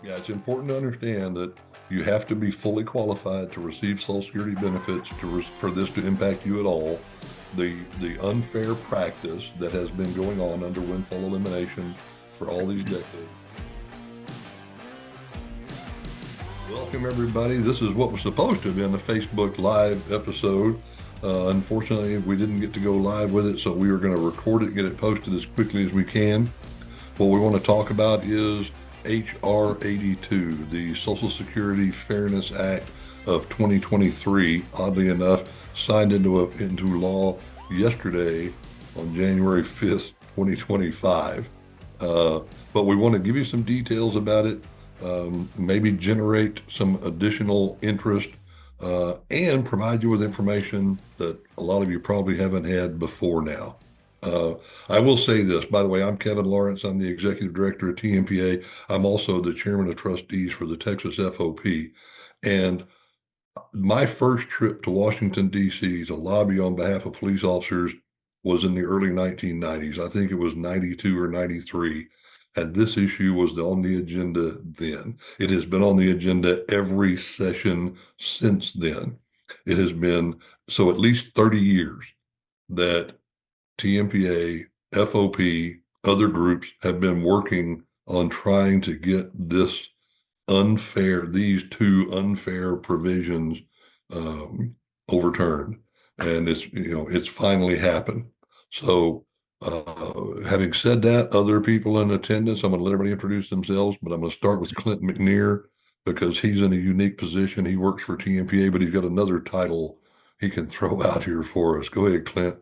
Yeah, it's important to understand that you have to be fully qualified to receive Social Security benefits for this to impact you at all. The unfair practice that has been going on under windfall elimination for all these decades. Welcome, everybody. This is what was supposed to have been a Facebook Live episode. Unfortunately, we didn't get to go live with it, so we are going to record it, get it posted as quickly as we can. What we want to talk about is HR 82, the Social Security Fairness Act of 2023, oddly enough, signed into law yesterday on January 5th, 2025. But we want to give you some details about it, maybe generate some additional interest, and provide you with information that a lot of you probably haven't had before now. I will say this, by the way, I'm Kevin Lawrence. I'm the executive director of Tmpa. I'm also the chairman of trustees for the Texas FOP. And my first trip to Washington, D.C. to lobby on behalf of police officers was in the early 1990s. I think it was 92 or 93. And this issue was on the agenda then. It has been on the agenda every session since then. It has been so at least 30 years that TMPA, FOP, other groups have been working on trying to get these two unfair provisions overturned, and it's finally happened. So, having said that, other people in attendance, I'm going to let everybody introduce themselves, but I'm going to start with Clint McNear because he's in a unique position. He works for TMPA, but he's got another title he can throw out here for us. Go ahead, Clint.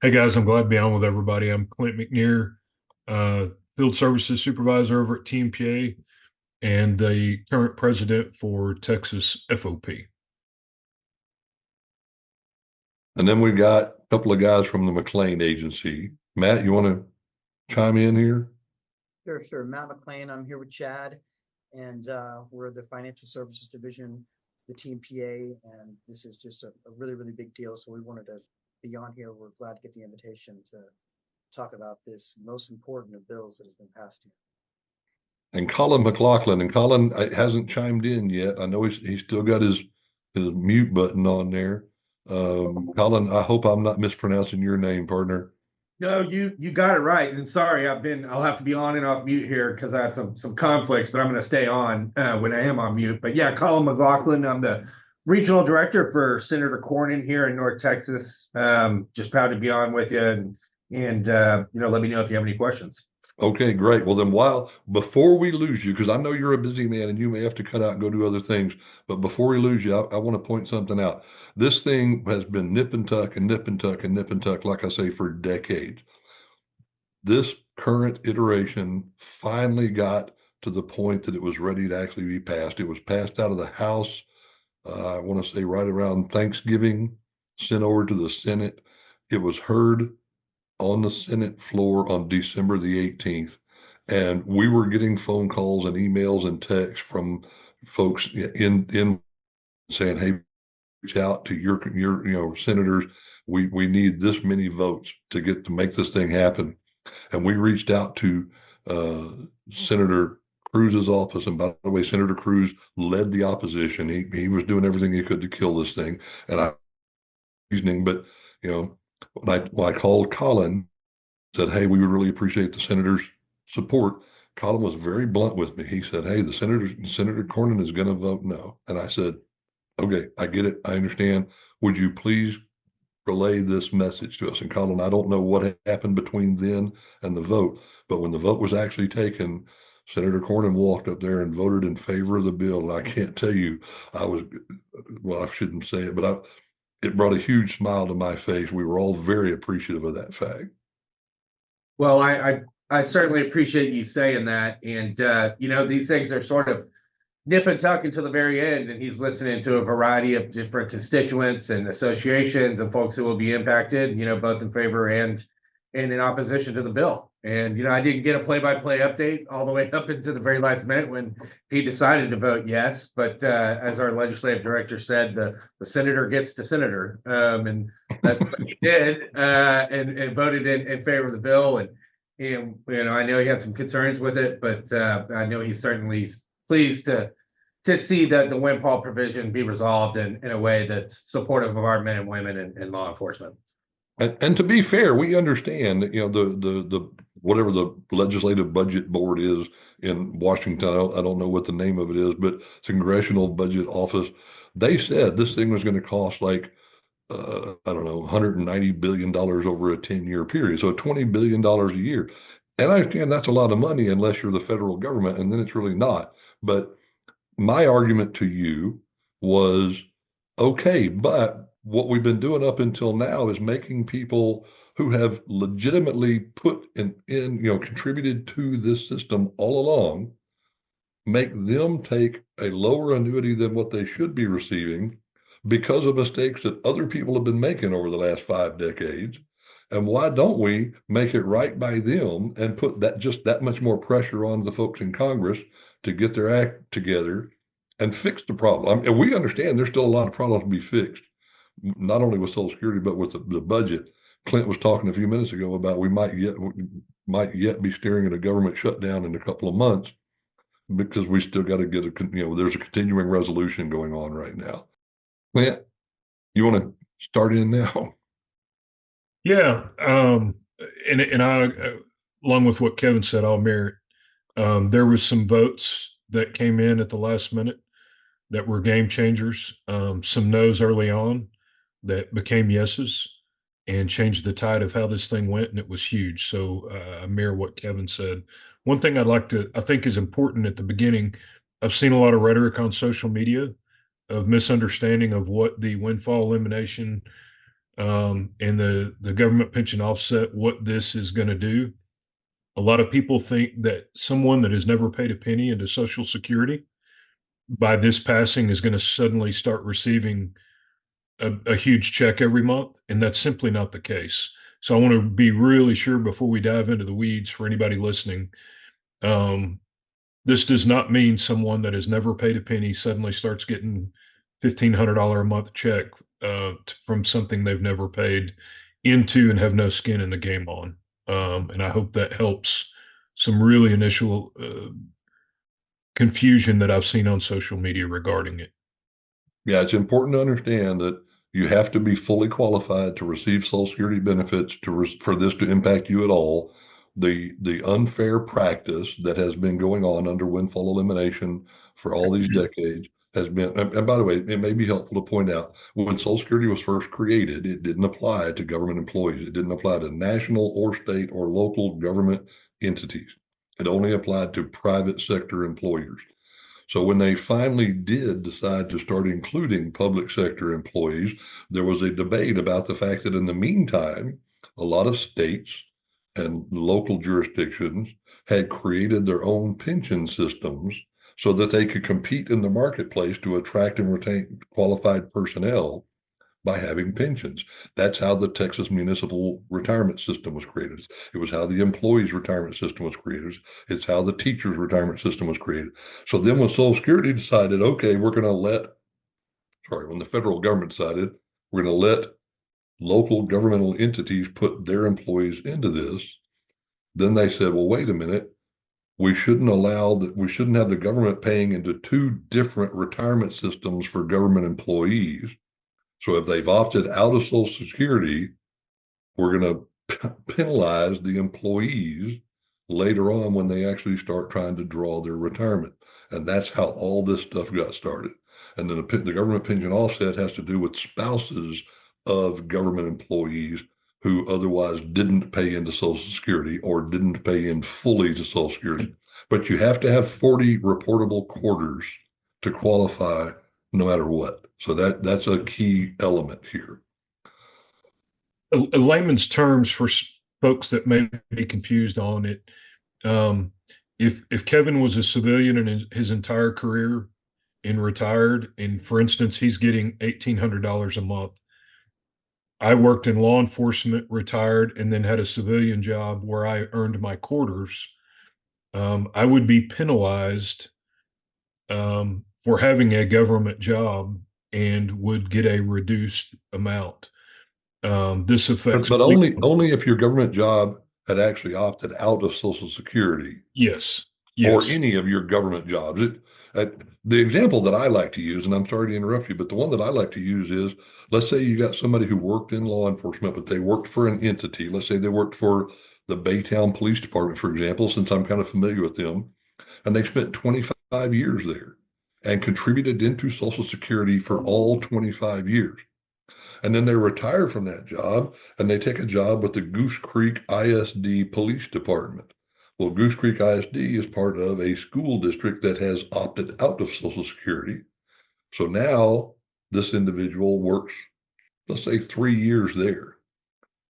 Hey guys, I'm glad to be on with everybody. I'm Clint McNear, Field Services Supervisor over at Tmpa and the current president for Texas FOP. And then we've got a couple of guys from the McLane agency. Matt, you want to chime in here? Sure. Matt McLane. I'm here with Chad, and we're the Financial Services Division for the Team PA, and this is just a really, really big deal. So we wanted to be on here. We're glad to get the invitation to talk about this most important of bills that has been passed here. And Collin McLaughlin. And Collin hasn't chimed in yet. I know he's still got his mute button on there. Collin, I hope I'm not mispronouncing your name, partner. No, you got it right. And sorry, I'll have to be on and off mute here because I had some conflicts, but I'm going to stay on when I am on mute. But yeah, Collin McLaughlin, I'm the regional director for Senator Cornyn here in North Texas. Just proud to be on with you, and let me know if you have any questions. Okay, great. Well, then, before we lose you, because I know you're a busy man and you may have to cut out and go do other things, but before we lose you, I want to point something out. This thing has been nip and tuck and nip and tuck and nip and tuck, like I say, for decades. This current iteration finally got to the point that it was ready to actually be passed. It was passed out of the House, I want to say right around Thanksgiving, sent over to the Senate. It was heard on the Senate floor on December the 18th. And we were getting phone calls and emails and texts from folks in saying, hey, reach out to your senators. We need this many votes to make this thing happen. And we reached out to Senator Cruz's office. And by the way, Senator Cruz led the opposition. He was doing everything he could to kill this thing. And but when I called Collin, said, hey, we would really appreciate the senator's support. Collin was very blunt with me. He said, hey, Senator Cornyn is going to vote no. And I said, okay, I get it. I understand. Would you please relay this message to us? And Collin, I don't know what happened between then and the vote, but when the vote was actually taken, Senator Cornyn walked up there and voted in favor of the bill. And I can't tell you, I shouldn't say it, but it brought a huge smile to my face. We were all very appreciative of that fact. Well, I certainly appreciate you saying that. And, these things are sort of nip and tuck until the very end. And he's listening to a variety of different constituents and associations and folks who will be impacted, both in favor and in opposition to the bill. And, I didn't get a play-by-play update all the way up into the very last minute when he decided to vote yes. But as our legislative director said, the senator gets the senator. And that's what he did and voted in favor of the bill. and I know he had some concerns with it, but I know he's certainly pleased to see that the windfall provision be resolved in a way that's supportive of our men and women in law enforcement. And to be fair, we understand that, the whatever the legislative budget board is in Washington, I don't know what the name of it is, but it's Congressional Budget Office. They said this thing was going to cost like, I don't know, $190 billion over a 10-year period. So $20 billion a year. And I understand that's a lot of money unless you're the federal government, and then it's really not. But my argument to you was, okay, but what we've been doing up until now is making people who have legitimately put contributed to this system all along, make them take a lower annuity than what they should be receiving because of mistakes that other people have been making over the last 5 decades. And why don't we make it right by them and put that much more pressure on the folks in Congress to get their act together and fix the problem? And we understand there's still a lot of problems to be fixed, not only with Social Security, but with the budget. Clint was talking a few minutes ago about we might yet be staring at a government shutdown in a couple of months because we still got to get there's a continuing resolution going on right now. Clint, you want to start in now? Yeah. And I, along with what Kevin said, I'll mirror it. There was some votes that came in at the last minute that were game changers. Some no's early on that became yeses and changed the tide of how this thing went, and it was huge. So I mirror what Kevin said. One thing I think is important at the beginning, I've seen a lot of rhetoric on social media of misunderstanding of what the windfall elimination and the government pension offset, what this is going to do. A lot of people think that someone that has never paid a penny into Social Security by this passing is going to suddenly start receiving a huge check every month, and that's simply not the case. So I want to be really sure before we dive into the weeds for anybody listening. This does not mean someone that has never paid a penny suddenly starts getting $1,500 a month check from something they've never paid into and have no skin in the game on. And I hope that helps some really initial confusion that I've seen on social media regarding it. Yeah, it's important to understand that you have to be fully qualified to receive Social Security benefits for this to impact you at all. The unfair practice that has been going on under windfall elimination for all these decades has been, and by the way, it may be helpful to point out, when Social Security was first created, it didn't apply to government employees. It didn't apply to national or state or local government entities. It only applied to private sector employers. So when they finally did decide to start including public sector employees, there was a debate about the fact that in the meantime, a lot of states and local jurisdictions had created their own pension systems so that they could compete in the marketplace to attract and retain qualified personnel by having pensions. That's how the Texas municipal retirement system was created. It was how the employees' retirement system was created. It's how the teachers' retirement system was created. So then when Social Security decided, okay, when the federal government decided we're going to let local governmental entities put their employees into this, then they said, well, wait a minute. We shouldn't have the government paying into 2 different retirement systems for government employees. So if they've opted out of Social Security, we're going to penalize the employees later on when they actually start trying to draw their retirement. And that's how all this stuff got started. And then the government pension offset has to do with spouses of government employees who otherwise didn't pay into Social Security or didn't pay in fully to Social Security. But you have to have 40 reportable quarters to qualify no matter what. So that's a key element here. A layman's terms for folks that may be confused on it. If Kevin was a civilian in his entire career and retired, and for instance, he's getting $1,800 a month. I worked in law enforcement, retired, and then had a civilian job where I earned my quarters. I would be penalized for having a government job and would get a reduced amount. This affects, but only if your government job had actually opted out of Social Security Yes. or Yes. any of your government jobs. The example that I like to use, and I'm sorry to interrupt you, but the one that I like to use is, let's say you got somebody who worked in law enforcement, but they worked for an entity. Let's say they worked for the Baytown Police Department, for example, since I'm kind of familiar with them, and they spent 25 years there and contributed into Social Security for all 25 years. And then they retire from that job and they take a job with the Goose Creek ISD Police Department. Well, Goose Creek ISD is part of a school district that has opted out of Social Security. So now this individual works, let's say, 3 years there.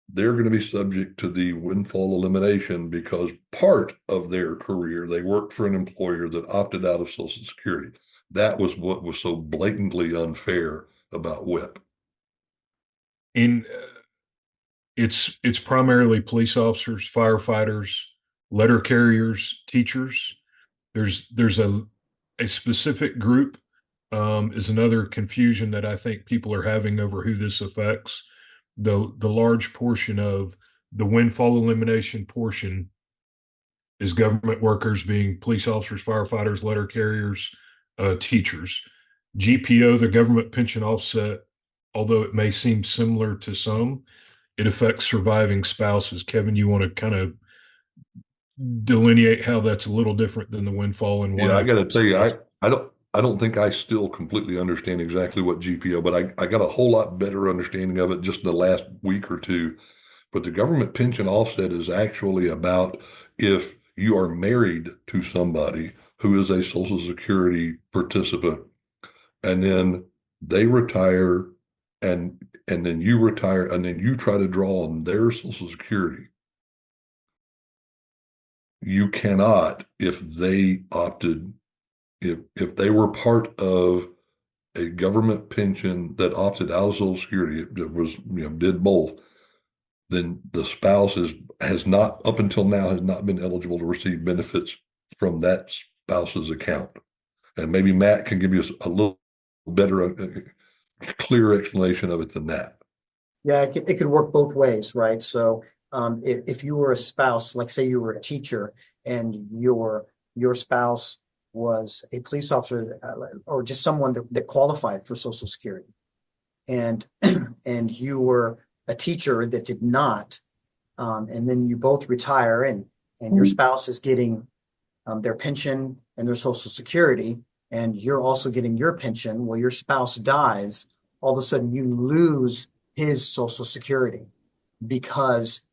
They're going to be subject to the windfall elimination because part of their career, they worked for an employer that opted out of Social Security. That was what was so blatantly unfair about WEP. In it's primarily police officers, firefighters, letter carriers, teachers. There's a specific group is another confusion that I think people are having over who this affects. The large portion of the windfall elimination portion is government workers, being police officers, firefighters, letter carriers, teachers. GPO, the government pension offset, although it may seem similar to some, it affects surviving spouses. Kevin, you want to kind of delineate how that's a little different than the windfall and why? Yeah, I got to tell you, I don't think I still completely understand exactly what GPO, but I got a whole lot better understanding of it just in the last week or two. But the government pension offset is actually about if you are married to somebody who is a Social Security participant, and then they retire, and then you retire, and then you try to draw on their Social Security. You cannot if they opted, if they were part of a government pension that opted out of Social Security, it was, did both, then the spouse has not, up until now, has not been eligible to receive benefits from that spouse's account. And maybe Matt can give you a little better, clear explanation of it than that. Yeah, it could work both ways, right? So if you were a spouse, like say you were a teacher and your spouse was a police officer or just someone that qualified for Social Security, and and you were a teacher that did not, and then you both retire and your spouse is getting their pension and their Social Security, and you're also getting your pension. Well, your spouse dies, all of a sudden you lose his Social Security because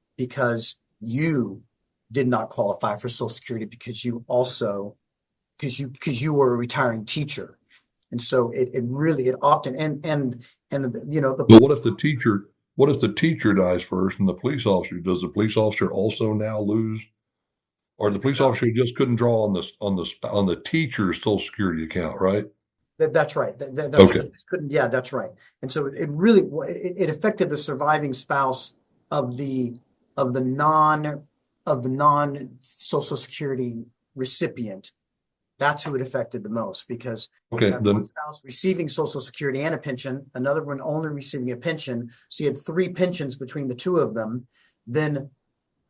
you did not qualify for Social Security because you were a retiring teacher. And so it often and the But what if the teacher dies first and the police officer, does the police officer also now lose? Or the police officer just couldn't draw on the teacher's Social Security account, right? That's right. That's Okay. right. Couldn't, yeah, that's right. And so it really it affected the surviving spouse of the non Social Security recipient. That's who it affected the most because Okay. you had one spouse receiving Social Security and a pension, another one only receiving a pension. So you had three pensions between the two of them. Then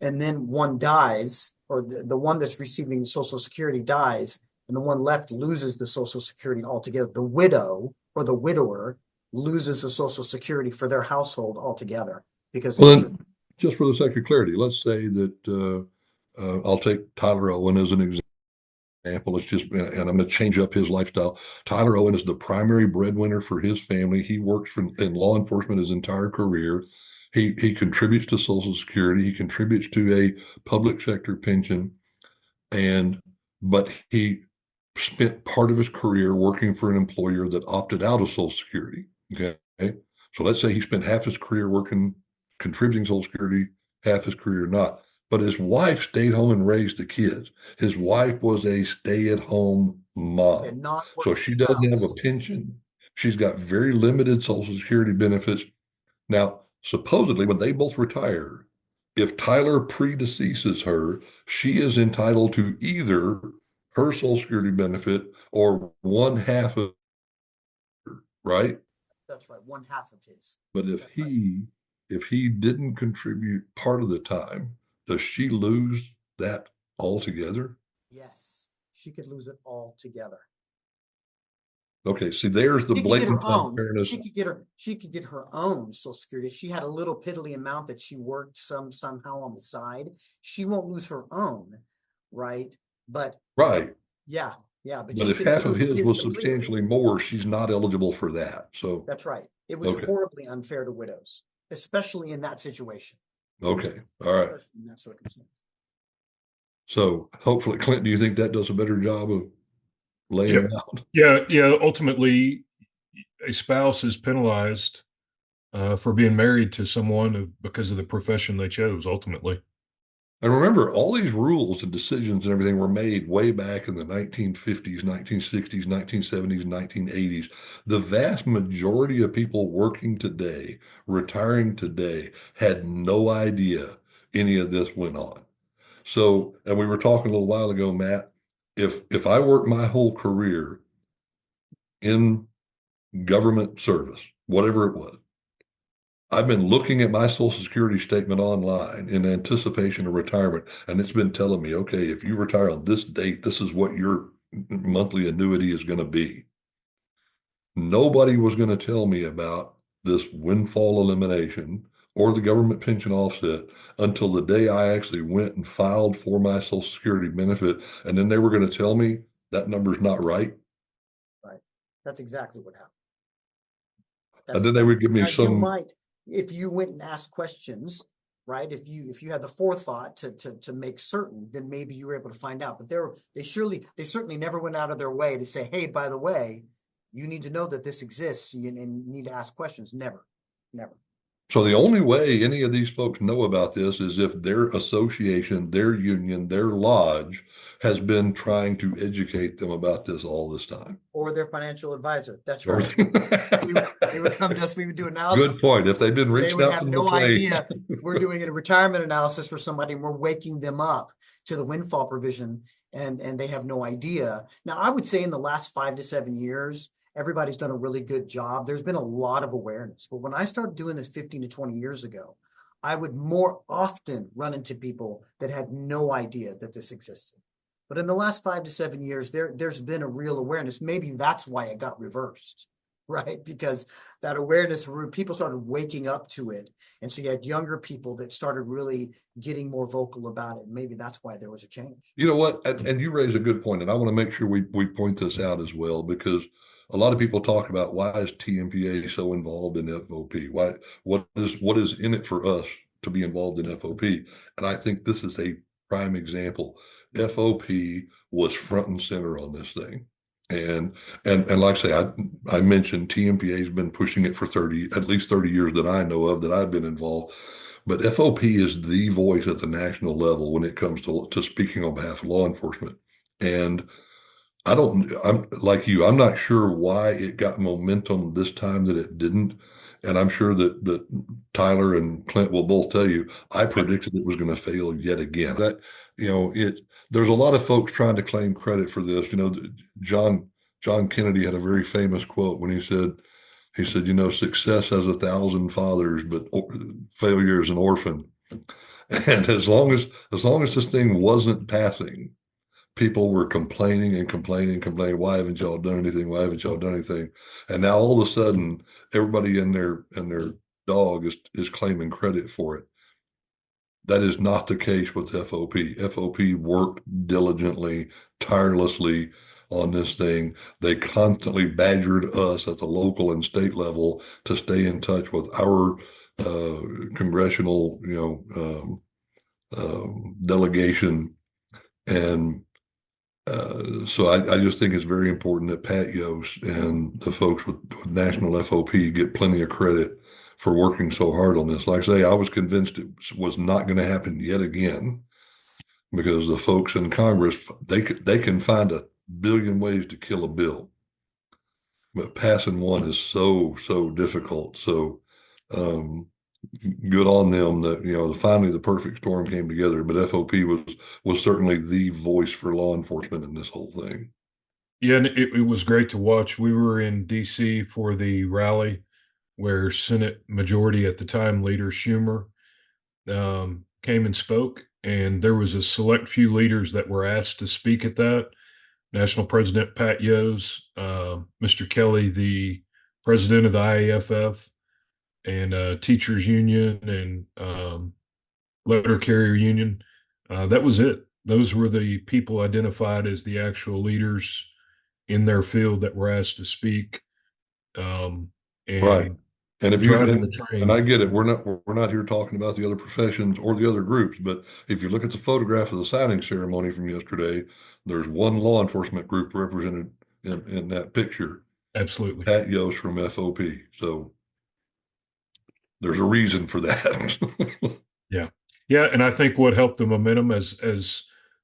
one dies, or the one that's receiving Social Security dies, and the one left loses the Social Security altogether. The widow or the widower loses the Social Security for their household altogether because Well, then, just for the sake of clarity, let's say that I'll take Tyler Owen as an example. It's just, and I'm going to change up his lifestyle. Tyler Owen is the primary breadwinner for his family. He works in law enforcement his entire career. He contributes to Social Security. He contributes to a public sector pension, but he spent part of his career working for an employer that opted out of Social Security. Okay, so let's say he spent half his career working, contributing Social Security, half his career not. But his wife stayed home and raised the kids. His wife was a stay-at-home mom, so she doesn't have a pension. She's got very limited Social Security benefits. Now, supposedly, when they both retire, if Tyler predeceases her, she is entitled to either her Social Security benefit or one half of her, right? That's right, one half of his. But if he didn't contribute part of the time, does she lose that altogether? Yes, she could lose it all together. Okay, see, there's the She could get her blatant own. unfairness. She could get her own Social Security. If she had a little piddly amount that she worked somehow on the side, she won't lose her own, right? But Right. yeah, but But she if could half of lose his his was completely. substantially more, she's not eligible for that. So, That's right. It was okay. horribly unfair to widows, especially in that situation, Okay. All right. especially in that circumstance. So hopefully, Clint, do you think that does a better job of laying Yep. it out? Yeah. Ultimately, a spouse is penalized for being married to someone because of the profession they chose. Ultimately, And remember, all these rules and decisions and everything were made way back in the 1950s, 1960s, 1970s, 1980s. The vast majority of people working today, retiring today, had no idea any of this went on. So, and we were talking a little while ago, Matt, if I worked my whole career in government service, whatever it was, I've been looking at my Social Security statement online in anticipation of retirement, and it's been telling me, okay, if you retire on this date, this is what your monthly annuity is going to be. Nobody was going to tell me about this windfall elimination or the government pension offset until the day I actually went and filed for my Social Security benefit. And then they were going to tell me that number's not right. Right. That's exactly what happened. And then they would give me Now, you some, might, if you went and asked questions, right? If you had the forethought to make certain, then maybe you were able to find out. But they certainly never went out of their way to say, hey, by the way, you need to know that this exists and need to ask questions. Never. so the only way any of these folks know about this is if their association, their union, their lodge has been trying to educate them about this all this time. Or their financial advisor. That's Or- right. They would come to us, we would do analysis. Good point. If they've been They reached would out have to no McLane. idea we're doing a retirement analysis for somebody and we're waking them up to the windfall provision and they have no idea. Now, I would say in the last 5 to 7 years, everybody's done a really good job. There's been a lot of awareness. But when I started doing this 15 to 20 years ago, I would more often run into people that had no idea that this existed. But in the last 5 to 7 years, there's been a real awareness. Maybe that's why it got reversed, right? Because that awareness, people started waking up to it. And so you had younger people that started really getting more vocal about it. And maybe that's why there was a change. You know what? And you raise a good point, and I want to make sure we point this out as well, because a lot of people talk about why is TMPA so involved in FOP? What is in it for us to be involved in FOP? And I think this is a prime example. FOP was front and center on this thing. And like I say, I mentioned TMPA has been pushing it for at least 30 years that I know of that I've been involved. But FOP is the voice at the national level when it comes to speaking on behalf of law enforcement. And I'm like you, I'm not sure why it got momentum this time that it didn't. And I'm sure that Tyler and Clint will both tell you, I predicted it was going to fail yet again. There's a lot of folks trying to claim credit for this. John Kennedy had a very famous quote when he said, success has 1,000 fathers, but failure is an orphan. And as long as this thing wasn't passing, people were complaining and complaining, complaining. Why haven't y'all done anything? Why haven't y'all done anything? And now all of a sudden, everybody and their dog is claiming credit for it. That is not the case with FOP. FOP worked diligently, tirelessly on this thing. They constantly badgered us at the local and state level to stay in touch with our congressional, delegation. And so I just think it's very important that Pat Yost and the folks with National FOP get plenty of credit for working so hard on this. Like I say, I was convinced it was not going to happen yet again because the folks in Congress, they can find a billion ways to kill a bill, but passing one is so difficult. So good on them that finally the perfect storm came together. But FOP was certainly the voice for law enforcement in this whole thing. yeah, and it was great to watch. We were in D.C. for the rally where Senate Majority at the time Leader Schumer came and spoke, and there was a select few leaders that were asked to speak at that. National President Pat Yos, Mr. Kelly, the president of the IAFF, and teachers union and letter carrier union. That was it. Those were the people identified as the actual leaders in their field that were asked to speak. Right. And And if driving you, the train. and I get it, we're not here talking about the other professions or the other groups, but if you look at the photograph of the signing ceremony from yesterday, there's one law enforcement group represented in that picture. Absolutely. Pat Yost from FOP. So there's a reason for that. Yeah. Yeah. And I think what helped the momentum as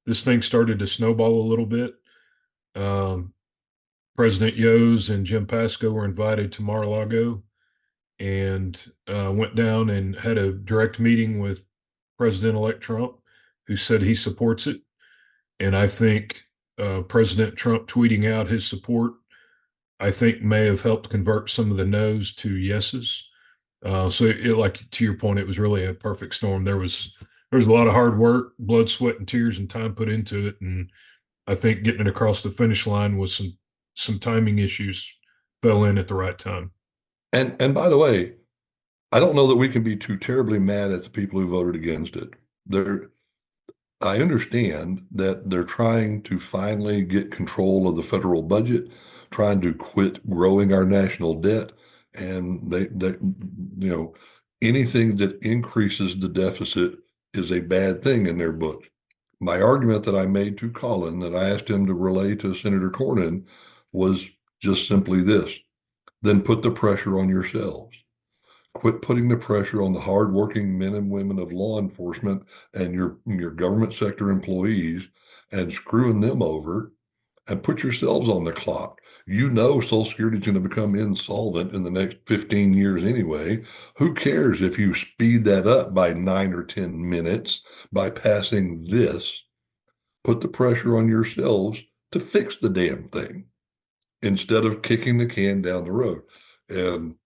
this thing started to snowball a little bit, President Yos and Jim Pasco were invited to Mar-a-Lago and went down and had a direct meeting with President-elect Trump, who said he supports it. And I think President Trump tweeting out his support, I think may have helped convert some of the no's to yeses. So like to your point, it was really a perfect storm. There was a lot of hard work, blood, sweat, and tears, and time put into it. And I think getting it across the finish line was some timing issues fell in at the right time. And by the way, I don't know that we can be too terribly mad at the people who voted against it. I understand that they're trying to finally get control of the federal budget, trying to quit growing our national debt, and they anything that increases the deficit is a bad thing in their books. My argument that I made to Collin, that I asked him to relay to Senator Cornyn, was just simply this: then put the pressure on yourselves. Quit putting the pressure on the hardworking men and women of law enforcement and your government sector employees and screwing them over, and put yourselves on the clock. You know Social Security is going to become insolvent in the next 15 years anyway. Who cares if you speed that up by 9 or 10 minutes by passing this? Put the pressure on yourselves to fix the damn thing instead of kicking the can down the road. And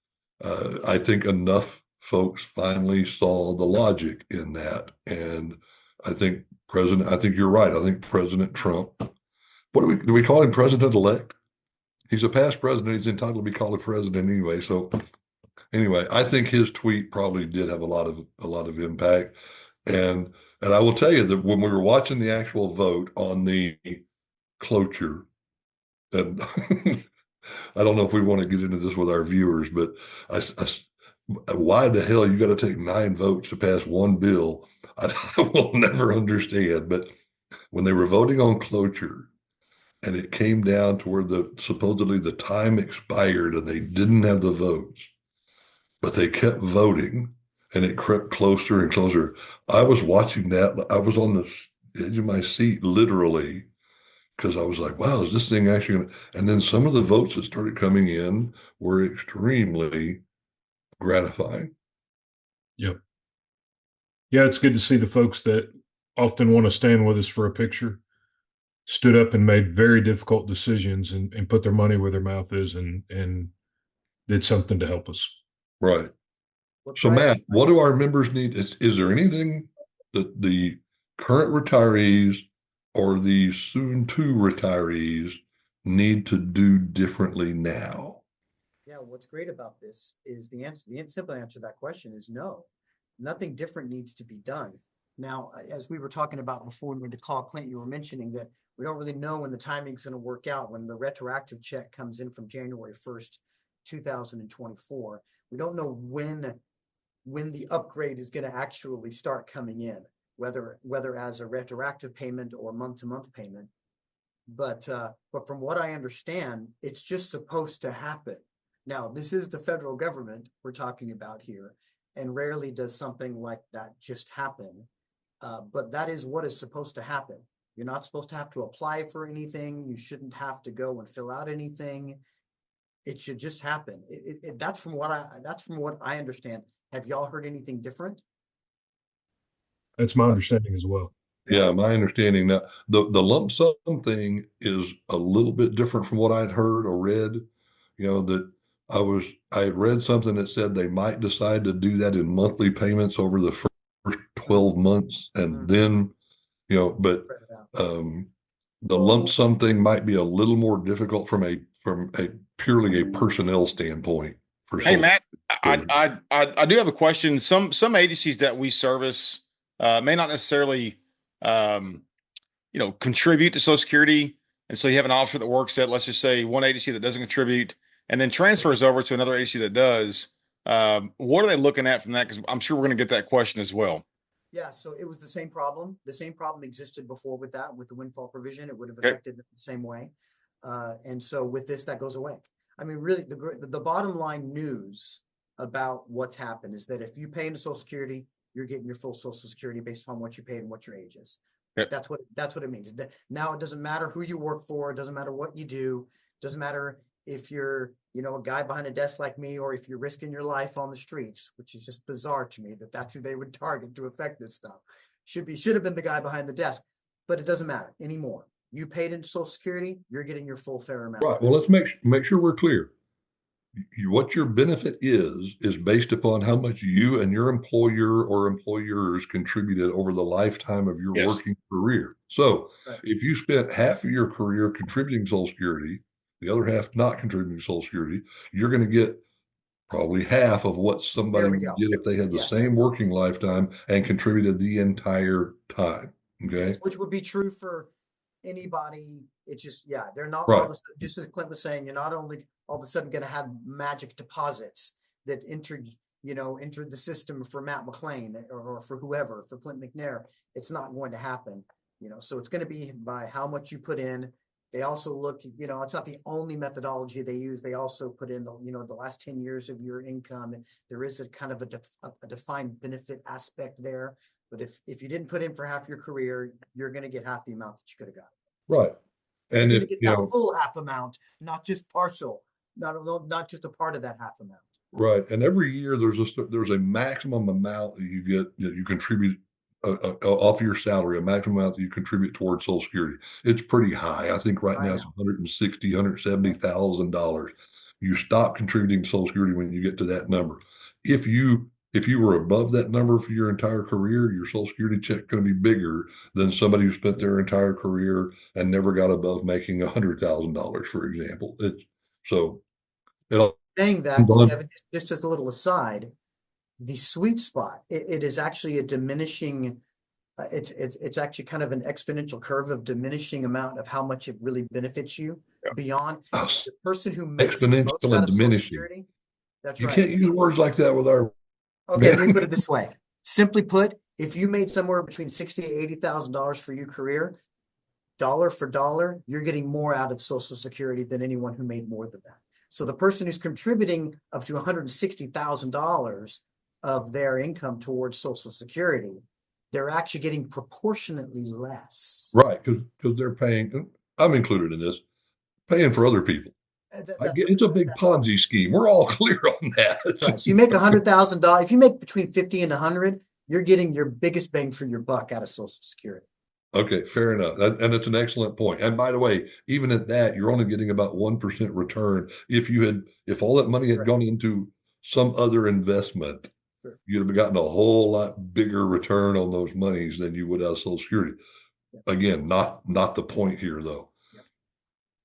I think enough folks finally saw the logic in that. And I think you're right. I think President Trump, do we call him president-elect? He's a past president. He's entitled to be called a president anyway. So anyway, I think his tweet probably did have a lot of impact. And I will tell you that when we were watching the actual vote on the cloture, and I don't know if we want to get into this with our viewers, but why the hell you got to take 9 votes to pass one bill? I will never understand. But when they were voting on cloture, and it came down to where supposedly the time expired and they didn't have the votes, but they kept voting, and it crept closer and closer. I was watching that. I was on the edge of my seat, literally, because I was like, wow, is this thing actually going to? And then some of the votes that started coming in were extremely gratifying. Yep. Yeah, it's good to see the folks that often want to stand with us for a picture stood up and made very difficult decisions and put their money where their mouth is and did something to help us. Right. What So, Matt, what do our members need? Is there anything that the current retirees or the soon-to retirees need to do differently now? Yeah, what's great about this is the simple answer to that question is no. Nothing different needs to be done. Now, as we were talking about before we made the call, Clint, you were mentioning that we don't really know when the timing's going to work out, when the retroactive check comes in from January 1st, 2024. We don't know when the upgrade is going to actually start coming in, whether as a retroactive payment or month-to-month payment. But from what I understand, it's just supposed to happen. Now, this is the federal government we're talking about here, and rarely does something like that just happen. But that is what is supposed to happen. You're not supposed to have to apply for anything. You shouldn't have to go and fill out anything. It should just happen. That's from what I understand. Have y'all heard anything different? That's my understanding as well. Yeah, my understanding that the lump sum thing is a little bit different from what I'd heard or read. You know, that I had read something that said they might decide to do that in monthly payments over the first 12 months and then, but Spread it out. the lump sum thing might be a little more difficult from a purely a personnel standpoint for Hey, Social Matt, Security. I do have a question. Some agencies that we service may not necessarily, contribute to Social Security. And so you have an officer that works at, let's just say, one agency that doesn't contribute and then transfers over to another agency that does. What are they looking at from that? Because I'm sure we're going to get that question as well. Yeah, so it was the same problem. The same problem existed before with that, with the windfall provision. It would have affected it the same way. And so with this, that goes away. I mean, really, the bottom line news about what's happened is that if you pay into Social Security, you're getting your full Social Security based upon what you paid and what your age is. Yep. That's what it means. Now it doesn't matter who you work for. It doesn't matter what you do. It doesn't matter if you're, a guy behind a desk like me, or if you're risking your life on the streets, which is just bizarre to me that that's who they would target to affect this stuff. Should have been the guy behind the desk, but it doesn't matter anymore. You paid into Social Security, you're getting your full fair amount. Right. Well, let's make sure we're clear. What your benefit is based upon how much you and your employer or employers contributed over the lifetime of your working career. So if you spent half of your career contributing Social Security, the other half not contributing Social Security, you're going to get probably half of what somebody would get if they had the same working lifetime and contributed the entire time. Okay. Yes, which would be true for anybody. It's just, they're not right. all the, just as Clint was saying, you're not only all of a sudden going to have magic deposits that entered the system for Matt McLane or for whoever, for Clint McNear. It's not going to happen, so it's going to be by how much you put in. They also look, it's not the only methodology they use. They also put in the last 10 years of your income. And there is a kind of a defined benefit aspect there. But if you didn't put in for half your career, you're going to get half the amount that you could have got. Right. But and you're going to get that full half amount, not just partial, not just a part of that half amount. Right. And every year there's a maximum amount that you get that you contribute off your salary, a maximum amount that you contribute towards Social Security. It's pretty high. I think right now it's $170,000. You stop contributing to Social Security when you get to that number. If you were above that number for your entire career, your Social Security check going to be bigger than somebody who spent their entire career and never got above making $100,000, for example. Saying that, Kevin, just as a little aside, the sweet spot, it is actually a diminishing, it's actually kind of an exponential curve of diminishing amount of how much it really benefits you beyond the person who makes the most out of Social Security. That's right. You can't use words like that with our. Okay, let me put it this way. Simply put, if you made somewhere between $60,000 to $80,000 for your career, dollar for dollar, you're getting more out of Social Security than anyone who made more than that. So the person who's contributing up to $160,000 of their income towards Social Security, they're actually getting proportionately less. Right, because they're paying, I'm included in this, paying for other people. It's a big Ponzi scheme. We're all clear on that. Right. So you make $100,000. If you make between 50 and 100, you're getting your biggest bang for your buck out of Social Security. Okay, fair enough. And it's an excellent point. And by the way, even at that, you're only getting about 1% return. If all that money had gone into some other investment, you'd have gotten a whole lot bigger return on those monies than you would out of Social Security. Again, not the point here, though.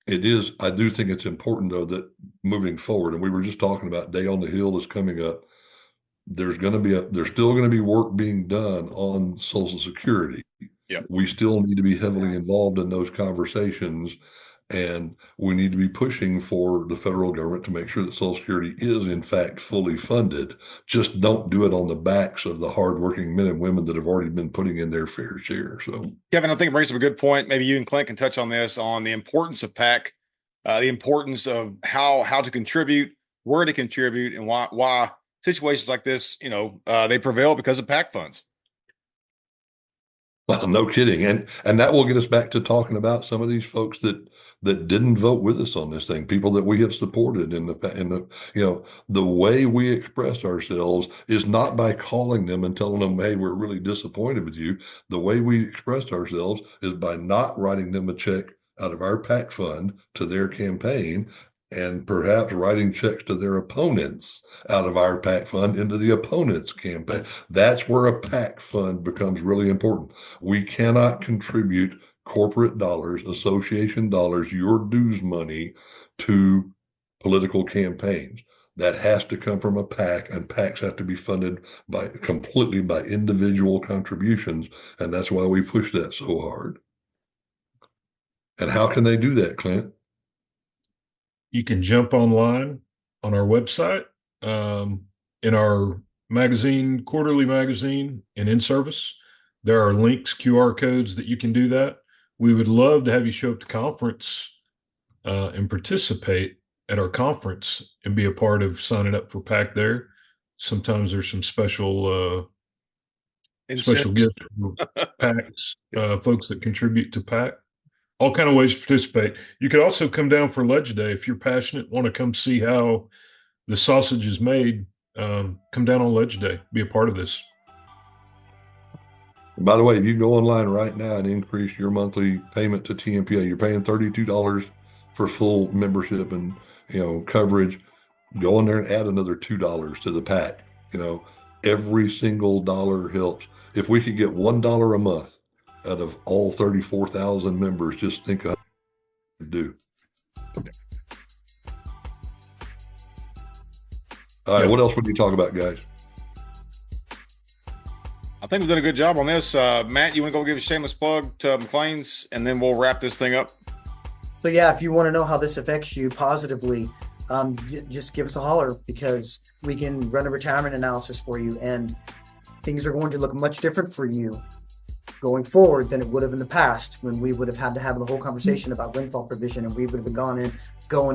It is. I do think it's important, though, that moving forward, and we were just talking about Day on the Hill is coming up. There's still going to be work being done on Social Security. Yep. We still need to be heavily involved in those conversations, and we need to be pushing for the federal government to make sure that Social Security is, in fact, fully funded. Just don't do it on the backs of the hardworking men and women that have already been putting in their fair share. So, Kevin, I think it brings up a good point. Maybe you and Clint can touch on this, on the importance of PAC, the importance of how to contribute, where to contribute, and why situations like this, they prevail because of PAC funds. Well, no kidding. And that will get us back to talking about some of these folks that didn't vote with us on this thing, people that we have supported in the way we express ourselves is not by calling them and telling them, hey, we're really disappointed with you. The way we expressed ourselves is by not writing them a check out of our PAC fund to their campaign and perhaps writing checks to their opponents out of our PAC fund into the opponent's campaign. That's where a PAC fund becomes really important. We cannot contribute corporate dollars, association dollars, your dues money to political campaigns. That has to come from a PAC, and PACs have to be funded completely by individual contributions. And that's why we push that so hard. And how can they do that, Clint? You can jump online on our website, in our magazine, quarterly magazine, and in service. There are links, QR codes that you can do that. We would love to have you show up to conference and participate at our conference and be a part of signing up for PAC there. Sometimes there's some special gifts for PACs, folks that contribute to PAC. All kind of ways to participate. You could also come down for Ledge Day if you're passionate, want to come see how the sausage is made. Come down on Ledge Day, be a part of this. By the way, if you go online right now and increase your monthly payment to Tmpa, you're paying $32 for full membership and coverage. Go in there and add another $2 to the PAC. Every single dollar helps. If we could get $1 a month out of all 34,000 members, just think of do. All right, what else would you talk about, guys? I think we've done a good job on this. Matt, you want to go give a shameless plug to McLane's, and then we'll wrap this thing up? So yeah, if you want to know how this affects you positively, just give us a holler, because we can run a retirement analysis for you, and things are going to look much different for you going forward than it would have in the past, when we would have had to have the whole conversation about windfall provision, and we would have been going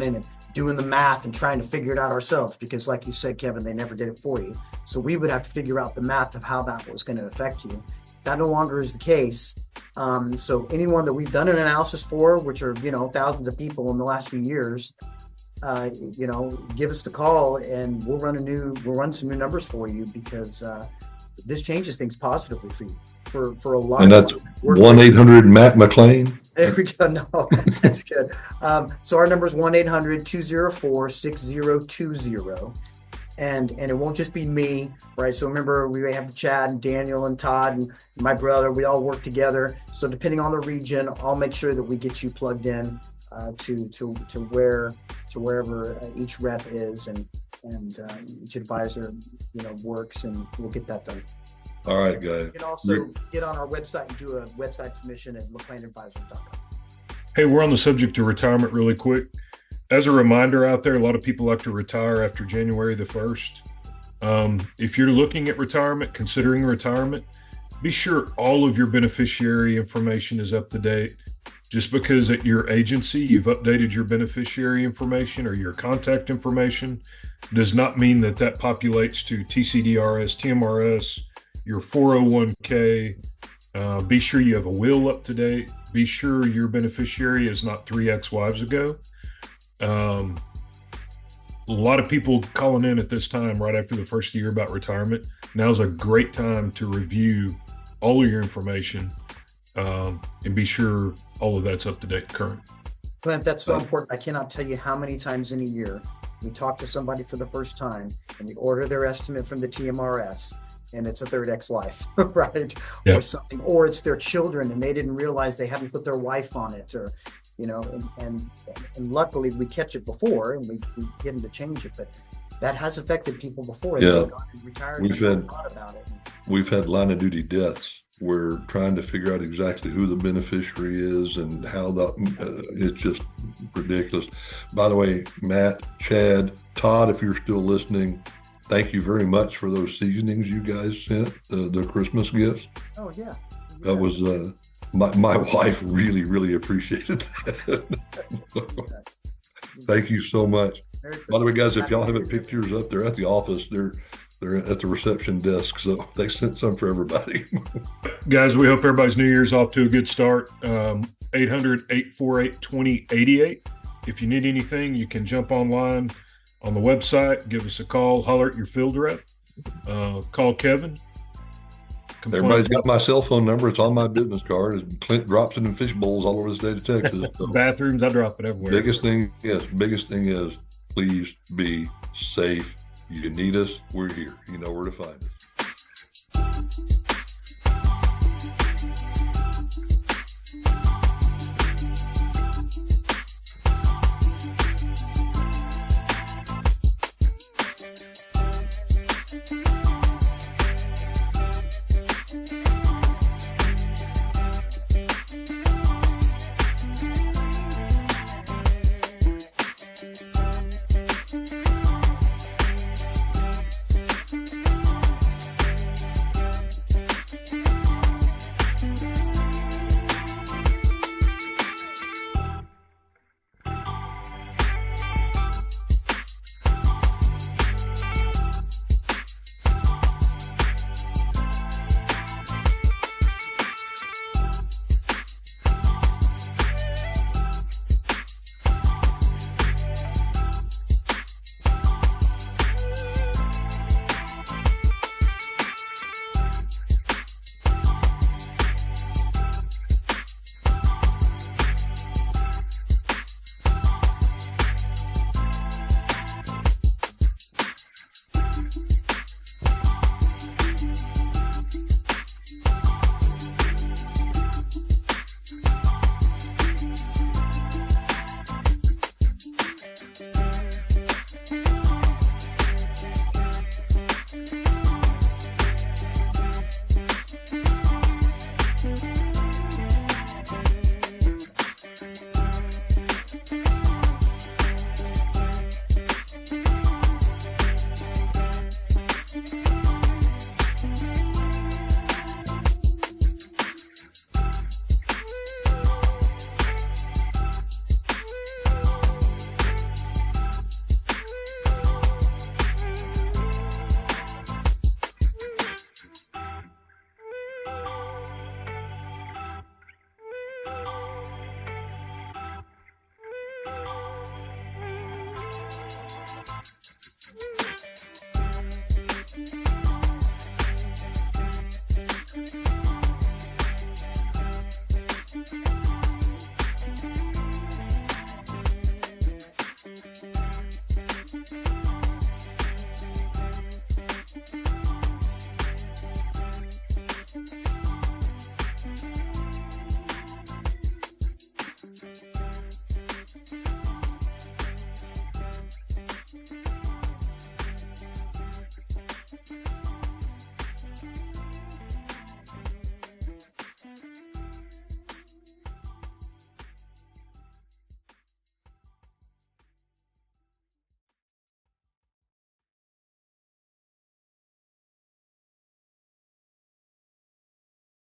in and doing the math and trying to figure it out ourselves, because like you said, Kevin, they never did it for you. So we would have to figure out the math of how that was going to affect you. That no longer is the case. So anyone that we've done an analysis for, which are, thousands of people in the last few years, give us the call and we'll run some new numbers for you, because this changes things positively for you. For a lot. And that's 1-800 Matt McLane. There we go. No, that's good. So our number is 1-800-204-6020. And it won't just be me, right? So remember, we have Chad and Daniel and Todd and my brother. We all work together. So depending on the region, I'll make sure that we get you plugged in to wherever each rep is and each advisor works, and we'll get that done. All right, guys. You can also get on our website and do a website submission at McLaneAdvisors.com. Hey, we're on the subject of retirement really quick. As a reminder out there, a lot of people like to retire after January the 1st. If you're looking at retirement, considering retirement, be sure all of your beneficiary information is up to date. Just because at your agency you've updated your beneficiary information or your contact information does not mean that populates to TCDRS, TMRS, your 401k. Be sure you have a will up to date. Be sure your beneficiary is not 3 ex-wives ago. A lot of people calling in at this time right after the first year about retirement. Now's a great time to review all of your information and be sure all of that's up to date and current. Clint, that's so important. I cannot tell you how many times in a year we talk to somebody for the first time and we order their estimate from the TMRS, and it's a third ex-wife, right? Yeah. Or something, or it's their children and they didn't realize they hadn't put their wife on it, or and luckily we catch it before and we get them to change it, but that has affected people before. Yeah. They've gone and retired and thought about it. We've had line of duty deaths. We're trying to figure out exactly who the beneficiary is and how it's just ridiculous. By the way, Matt, Chad, Todd, if you're still listening, thank you very much for those seasonings you guys sent, the Christmas gifts. Oh yeah. That was my wife really appreciated that. Thank you so much. By the way, guys, if y'all haven't picked yours up, they're at the office. They're at the reception desk, so they sent some for everybody. Guys, we hope everybody's New Year's off to a good start. 800-848-2088. If you need anything, you can jump online on the website, give us a call, holler at your field rep, call Kevin, Everybody's got my cell phone number. It's on my business card. Clint drops it in fish bowls all over the state of Texas. So Bathrooms, I drop it everywhere. biggest thing is please be safe. You need us, we're here. You know where to find us.